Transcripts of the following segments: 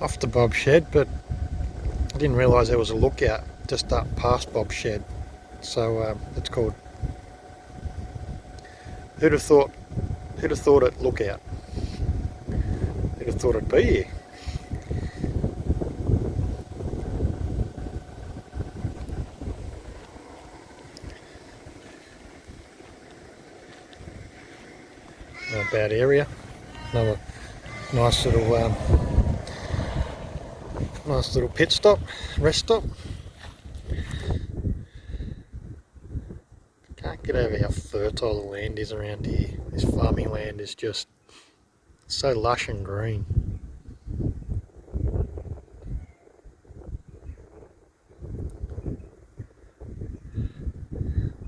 off to Bob's shed, but I didn't realise there was a lookout just up past Bob's shed. So it's called. Who'd have thought? Who'd have thought it lookout? Who'd have thought it'd be here? Not a bad area. Another nice little pit stop, rest stop. Can't get over how fertile the land is around here. This farming land is just so lush and green.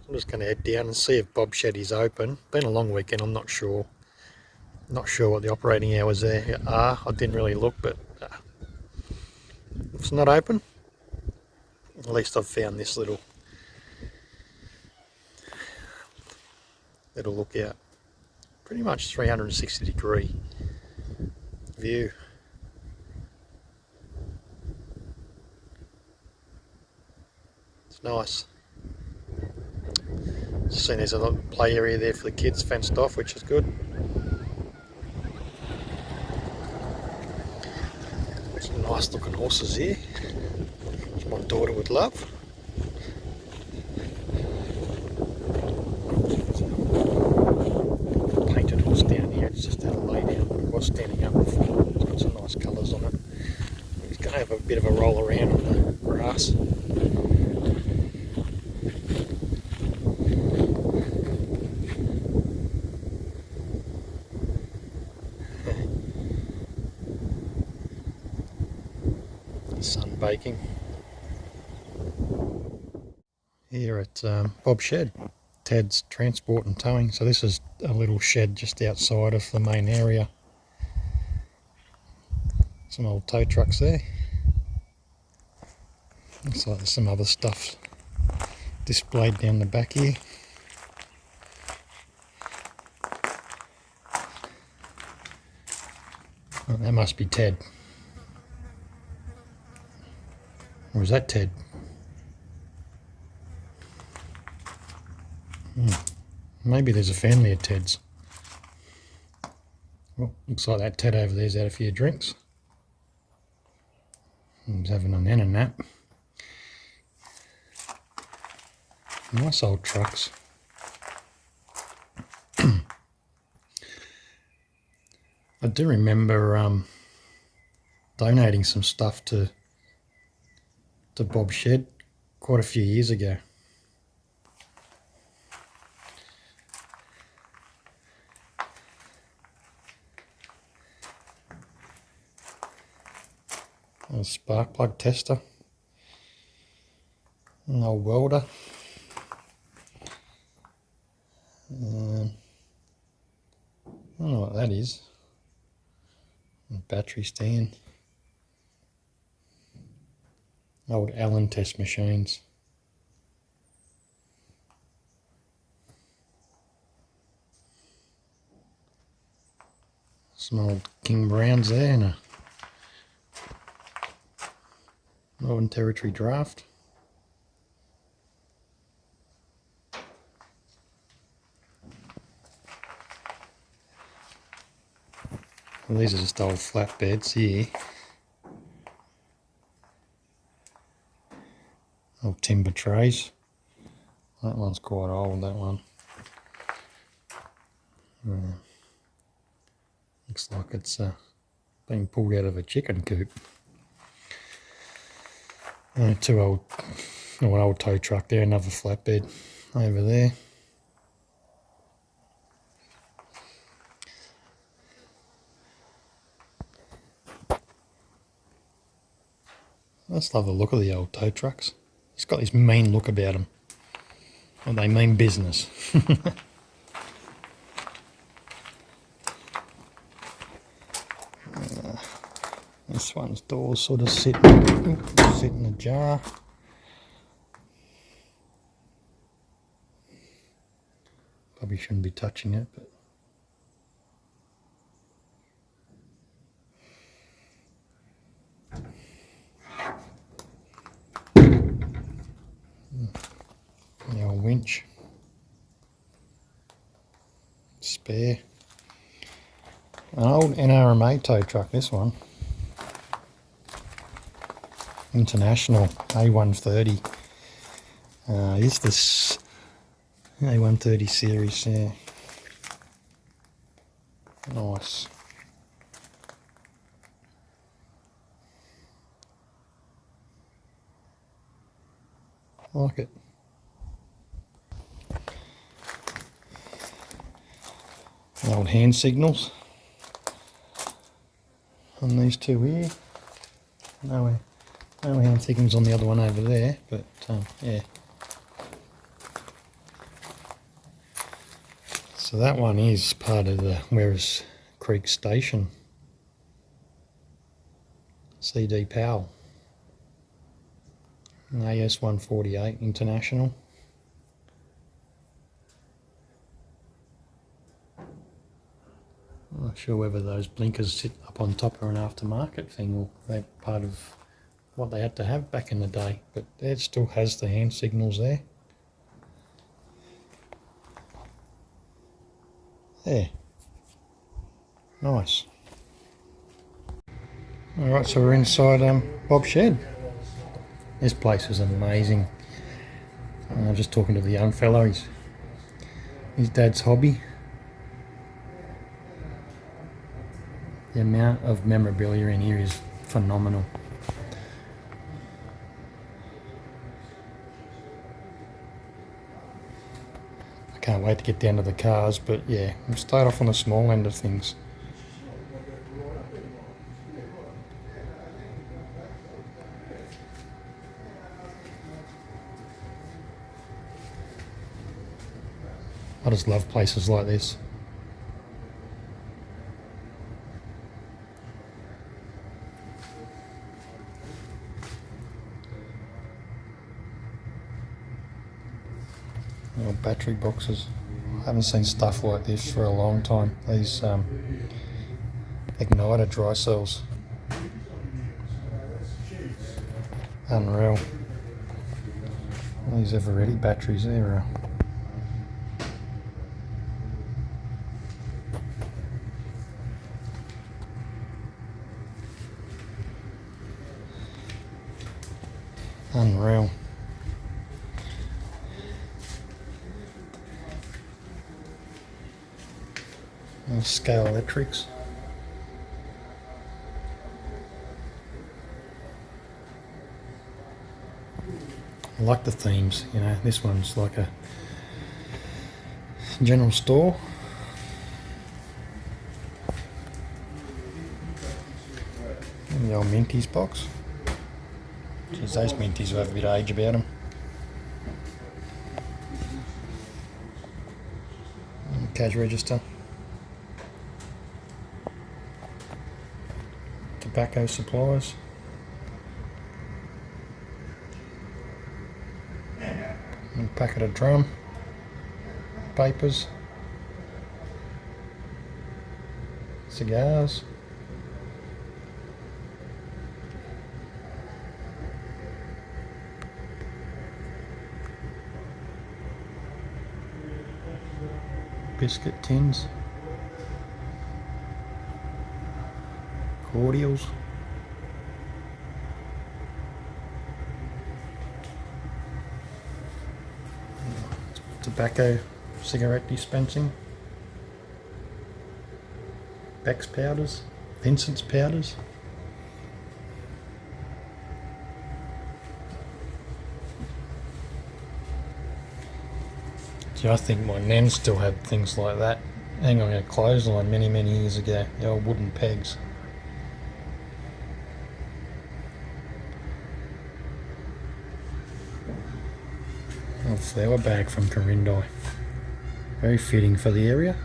I'm just going to head down and see if Bob's shed is open. Been a long weekend, I'm not sure. Not sure what the operating hours there are. I didn't really look, but if it's not open, at least I've found this little lookout. Pretty much 360-degree view. It's nice. Just seen there's a little play area there for the kids fenced off, which is good. Some nice looking horses here, which my daughter would love. Painted horse down here, it's just had a lay down, but it was standing up before. It's got some nice colours on it. He's going to have a bit of a roll around on the grass. Sun baking. Here at Bob's Shed, Tad's Transport and Towing. So this is a little shed just outside of the main area. Some old tow trucks there. Looks like there's some other stuff displayed down the back here. Oh, that must be Ted. Or is that Ted? Maybe there's a family of Teds. Well, looks like that Ted over there's had a few drinks. He's having a nana nap. Nice old trucks. I do remember donating some stuff to Bob's Shed quite a few years ago. A spark plug tester, an old welder, I don't know what that is, a battery stand, old Allen test machines. Some old King Browns there and a Northern Territory draft. Well, these are just old flatbeds here. Old timber trays. That one's quite old, that one. Looks like it's been pulled out of a chicken coop. An old tow truck there, another flatbed over there. I just love the look of the old tow trucks. It's got this mean look about them. Well, they mean business. This one's doors sort of sit in a jar. Probably shouldn't be touching it, but winch. Spare. An old NRMA tow truck, this one. International A130. Is this A130 series? Yeah. Nice. I like it. The old hand signals on these two here. No hand signals on the other one over there, but yeah. So that one is part of the Werris Creek Station. CD Powell. An AS148 International. I'm not sure whether those blinkers sit up on top of an aftermarket thing or they're part of what they had to have back in the day, but it still has the hand signals there. There. Nice. Alright, so we're inside Bob's shed. This place is amazing. I'm just talking to the young fellow, his dad's hobby. The amount of memorabilia in here is phenomenal. I can't wait to get down to the cars, but yeah, we'll start off on the small end of things. I just love places like this. Little battery boxes. I haven't seen stuff like this for a long time. These igniter dry cells. Unreal. These Eveready batteries there. Unreal. Scale Electrics. I like the themes, you know, this one's like a general store. And the old Minties box. Geez, those Minties will have a bit of age about them. And cash register. Tobacco supplies. And a packet of drum. Papers. Cigars. Biscuit tins. Cordials. Tobacco cigarette dispensing. Beck's powders. Vincent's powders. Gee, I think my nan still had things like that hanging on a clothesline many years ago. The old wooden pegs. A flower bag from Corindi. Very fitting for the area.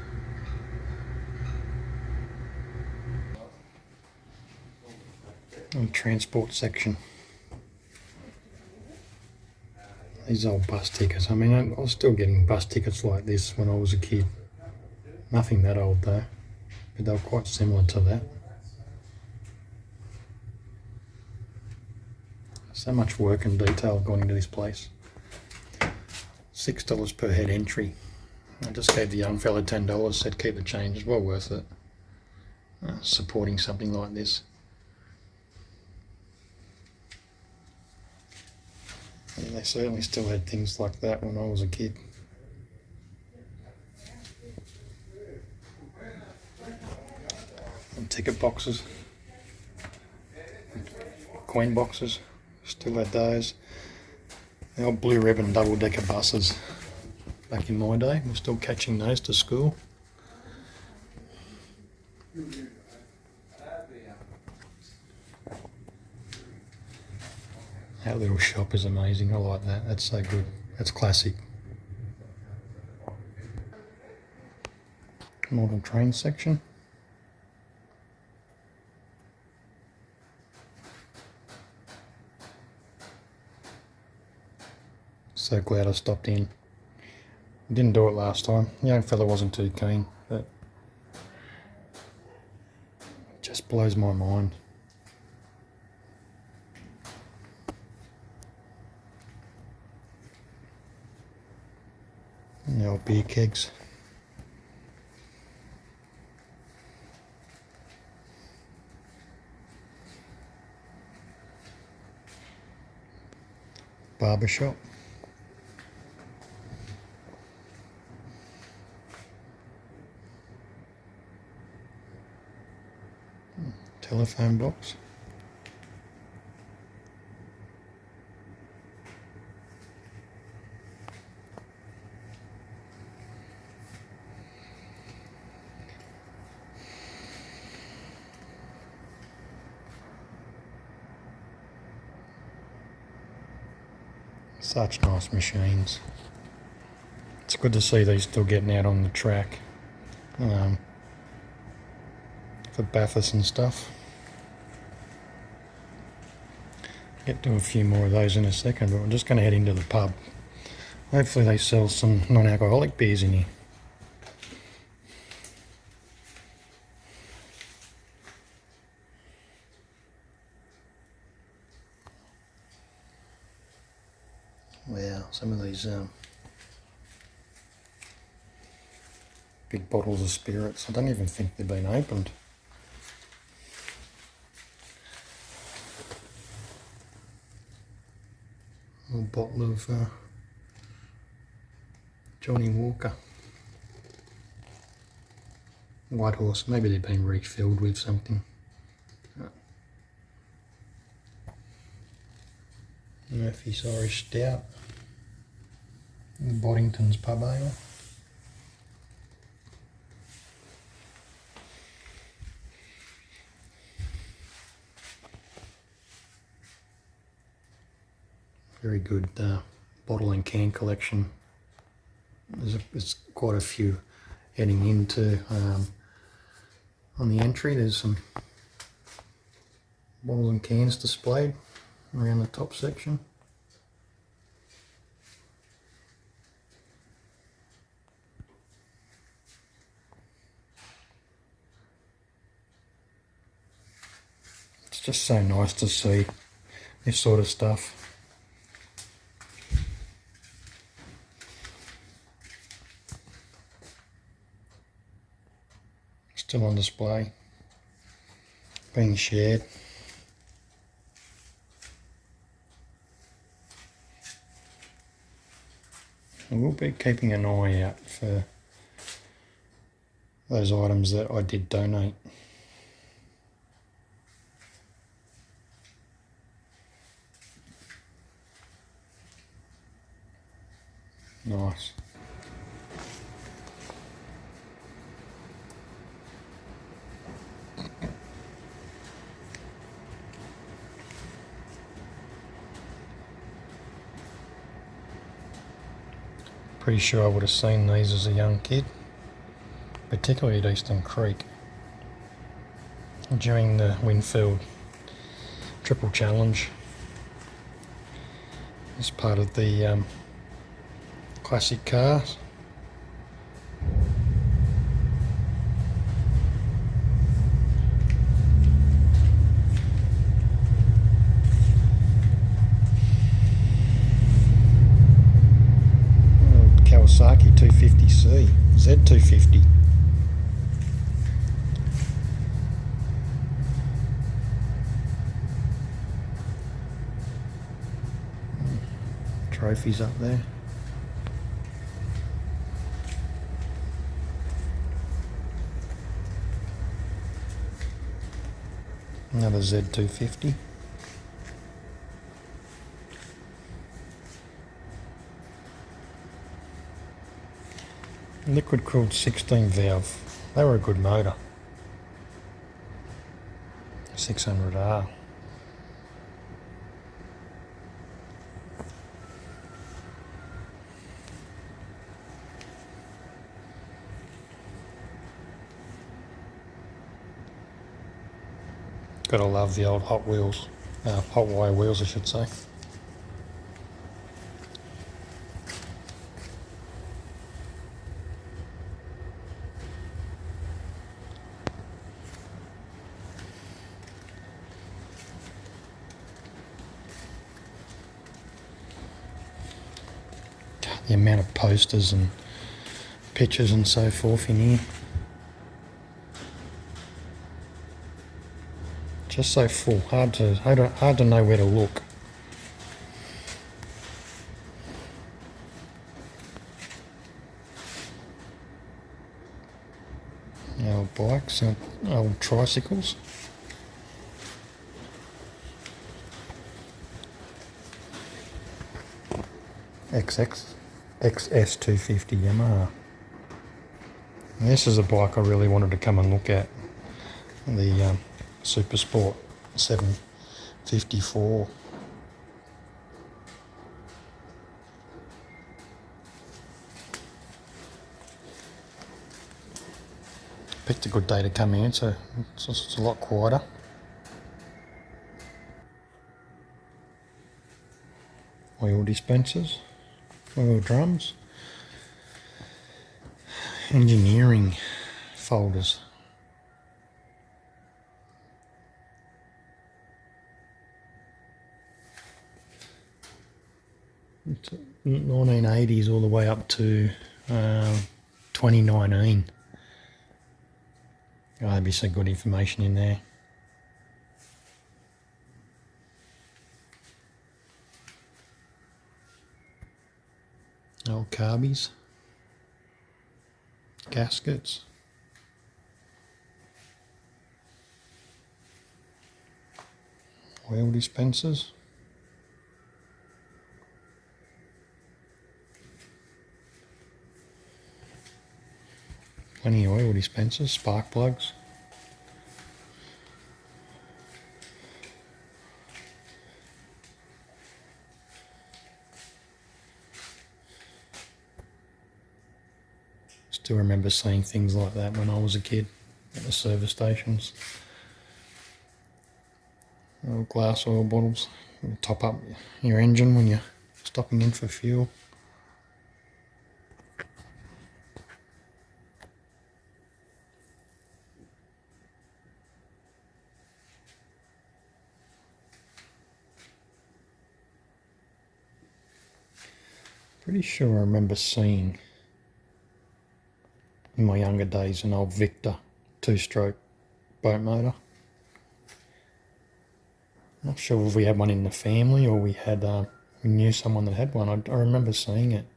And transport section. These old bus tickets. I mean, I was still getting bus tickets like this when I was a kid. Nothing that old though, but they were quite similar to that. So much work and detail gone into this place. $6 per head entry. I just gave the young fella $10, said keep the change, it's well worth it. Supporting something like this. And they certainly still had things like that when I was a kid. And ticket boxes, coin boxes, still had those. The old blue ribbon double-decker buses back in my day, we're still catching those to school. That little shop is amazing, I like that, that's so good, that's classic. Model train section. So glad I stopped in. Didn't do it last time. The young fella wasn't too keen, but it just blows my mind. And the old beer kegs. Barber shop. Telephone box. Such nice machines. It's good to see these still getting out on the track for Bathurst and stuff. Get to a few more of those in a second, but we're just going to head into the pub. Hopefully they sell some non-alcoholic beers in here. Wow, some of these big bottles of spirits, I don't even think they've been opened. A little bottle of Johnny Walker. White Horse, maybe they've been refilled with something. Murphy's Irish Stout. Boddington's Pub Ale. Very good bottle and can collection. There's quite a few heading into on the entry. There's some bottles and cans displayed around the top section. It's just so nice to see this sort of stuff. Still on display, being shared. I will be keeping an eye out for those items that I did donate. Nice. Pretty sure I would have seen these as a young kid, particularly at Eastern Creek during the Winfield Triple Challenge as part of the classic cars. Kawasaki 250C, Z250. Trophies up there. Another Z250. Liquid cooled 16 valve. They were a good motor. 600R. Gotta love the old hot wheels. Hot wire wheels, I should say. The amount of posters and pictures and so forth in here. Just so full, hard to know where to look. Old bikes, old tricycles. XS250 Yamaha. And this is a bike I really wanted to come and look at. The Super Sport 754. Picked a good day to come in, so it's a lot quieter. Oil dispensers, oil drums, engineering folders. It's 1980s all the way up to 2019. Oh, there'd be some good information in there. Old carbies, gaskets, oil dispensers, plenty of oil dispensers, spark plugs. Still remember seeing things like that when I was a kid at the service stations. Old glass oil bottles. You top up your engine when you're stopping in for fuel. Pretty sure I remember seeing in my younger days an old Victor 2-stroke boat motor. Not sure if we had one in the family or we knew someone that had one. I remember seeing it.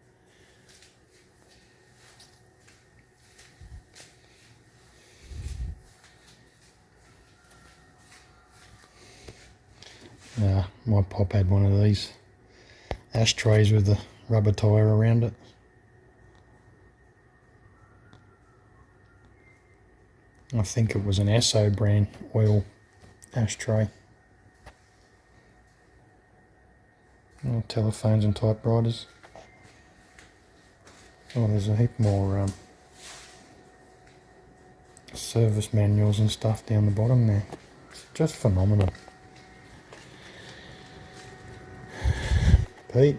My pop had one of these ashtrays with the rubber tyre around it. I think it was an Esso brand oil ashtray. Telephones and typewriters. Oh, there's a heap more service manuals and stuff down the bottom there. It's just phenomenal. Pete.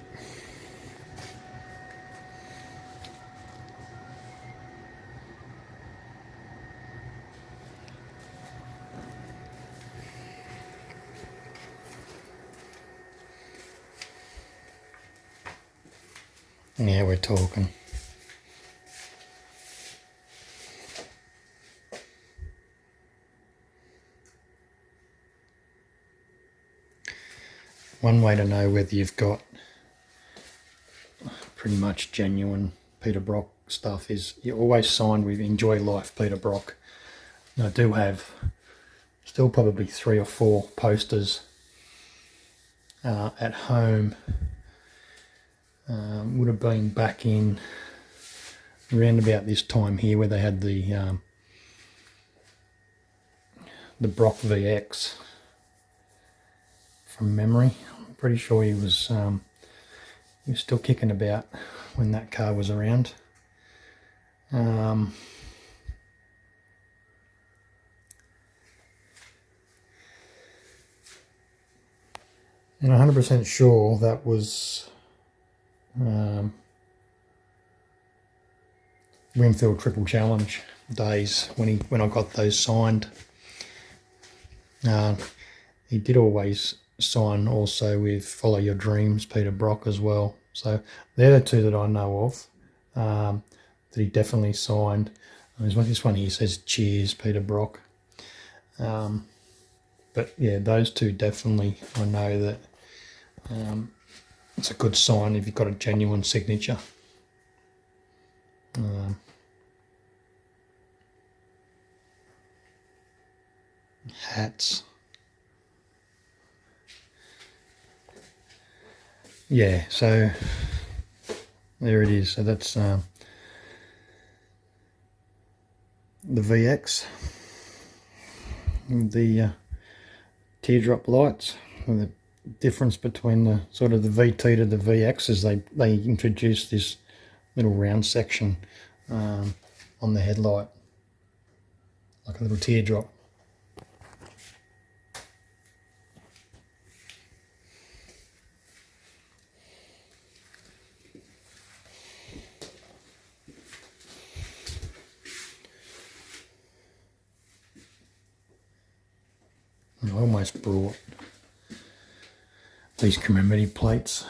Yeah, we're talking. one way to know whether you've got pretty much genuine Peter Brock stuff is you're always signed with Enjoy Life Peter Brock. And I do have still probably 3 or 4 posters at home. Would have been back in around about this time here where they had the Brock VX from memory. I'm pretty sure he was still kicking about when that car was around. And I'm 100% sure that was Winfield Triple Challenge days when I got those signed. He did always sign also with Follow Your Dreams Peter Brock as well. So they're the 2 that I know of that he definitely signed. There's this one here says Cheers Peter Brock. But yeah, those 2 definitely I know that it's a good sign if you've got a genuine signature. Hats. Yeah, so there it is. So that's the VX, the teardrop lights. And the difference between the sort of the VT to the VX is they introduced this little round section on the headlight, like a little teardrop. I almost brought these commemorative plates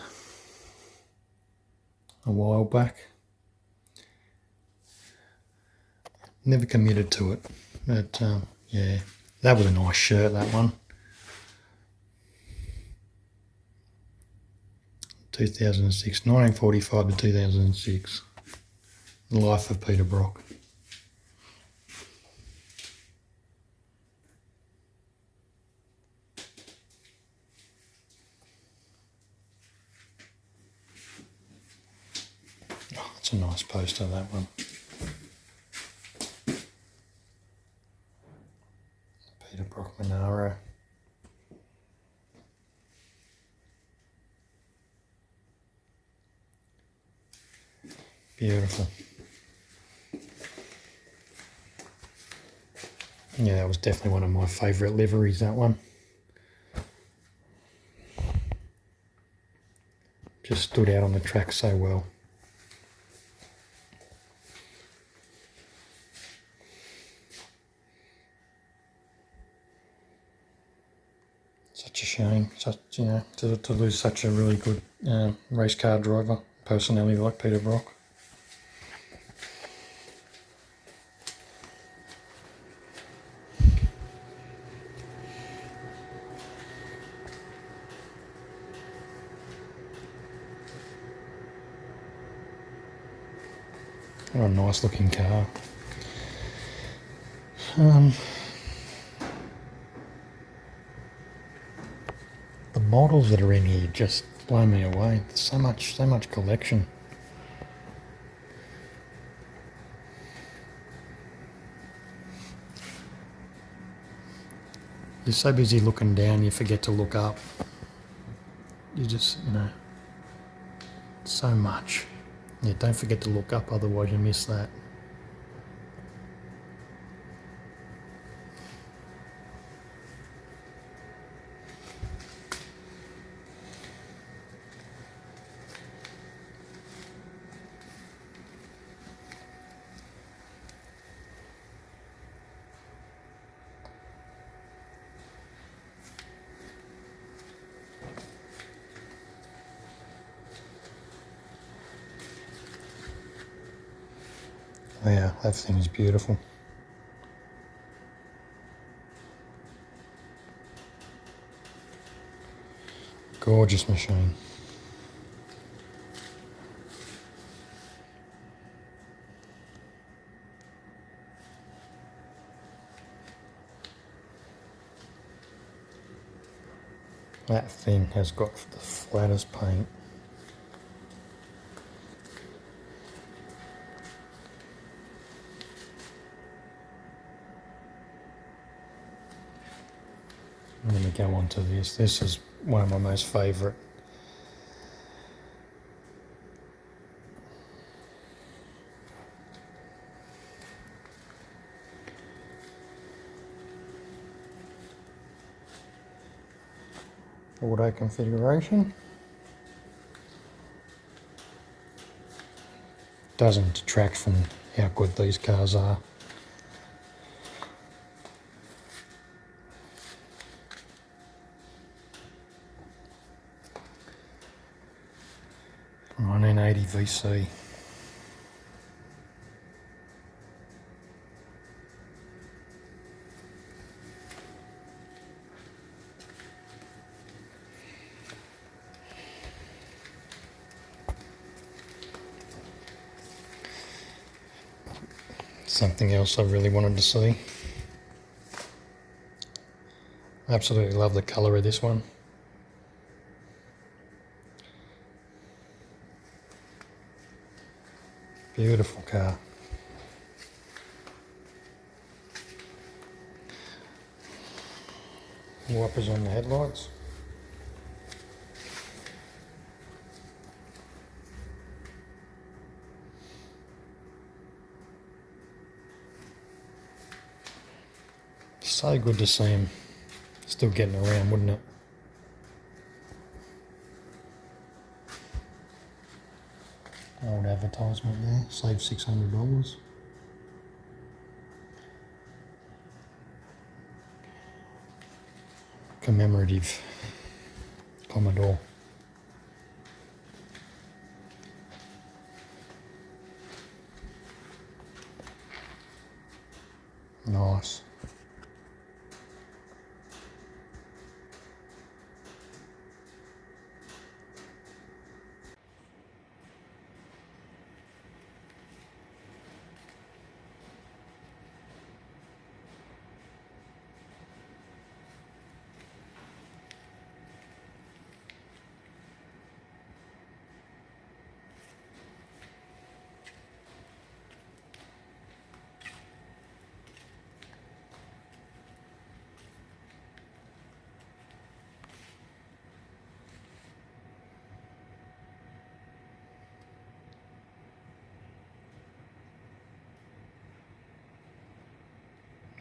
a while back. Never committed to it, but yeah, that was a nice shirt, that one. 2006, 1945 to 2006. The Life of Peter Brock. Oh, that's a nice poster, that one. Peter Brock Monaro. Beautiful. Yeah, that was definitely one of my favourite liveries, that one. Just stood out on the track so well. Such a shame, to lose such a really good race car driver, personality like Peter Brock. What a nice looking car. The models that are in here just blow me away. There's so much collection. You're so busy looking down, you forget to look up. You just, so much. Yeah, don't forget to look up, otherwise you miss that. Oh yeah, that thing is beautiful. Gorgeous machine. That thing has got the flattest paint. I'm going to go on to this. This is one of my most favourite. Auto configuration. Doesn't detract from how good these cars are. An 80 VC. Something else I really wanted to see. Absolutely love the colour of this one. Beautiful car. Wipers on the headlights. So good to see him still getting around, wouldn't it? Old advertisement there, save $600. Commemorative Commodore. Nice.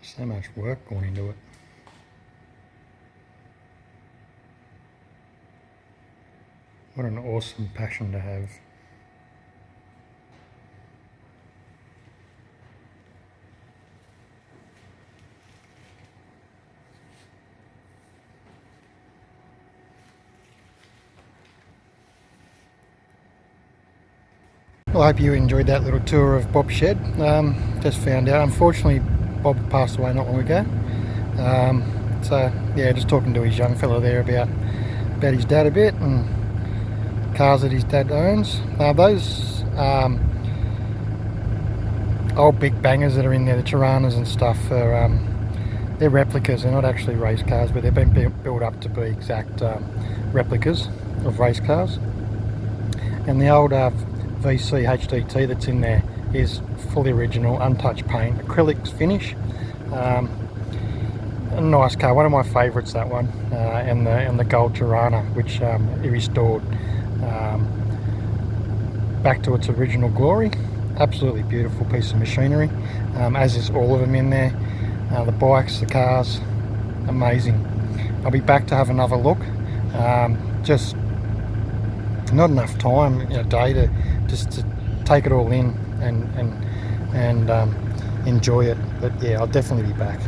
So much work going into it. What an awesome passion to have. Well, I hope you enjoyed that little tour of Bob's shed. Just found out, unfortunately, Bob passed away not long ago. So yeah, just talking to his young fella there about his dad a bit and cars that his dad owns. Those old big bangers that are in there, the Tiranas and stuff, they're replicas. They're not actually race cars, but they've been built up to be exact replicas of race cars. And the old VC HDT that's in there is fully original, untouched paint, acrylics finish. A nice car, one of my favourites, that one, and the gold Tirana, which he restored back to its original glory. Absolutely beautiful piece of machinery, as is all of them in there. The bikes, the cars, amazing. I'll be back to have another look. Just not enough time in a day to take it all in and enjoy it. But yeah, I'll definitely be back.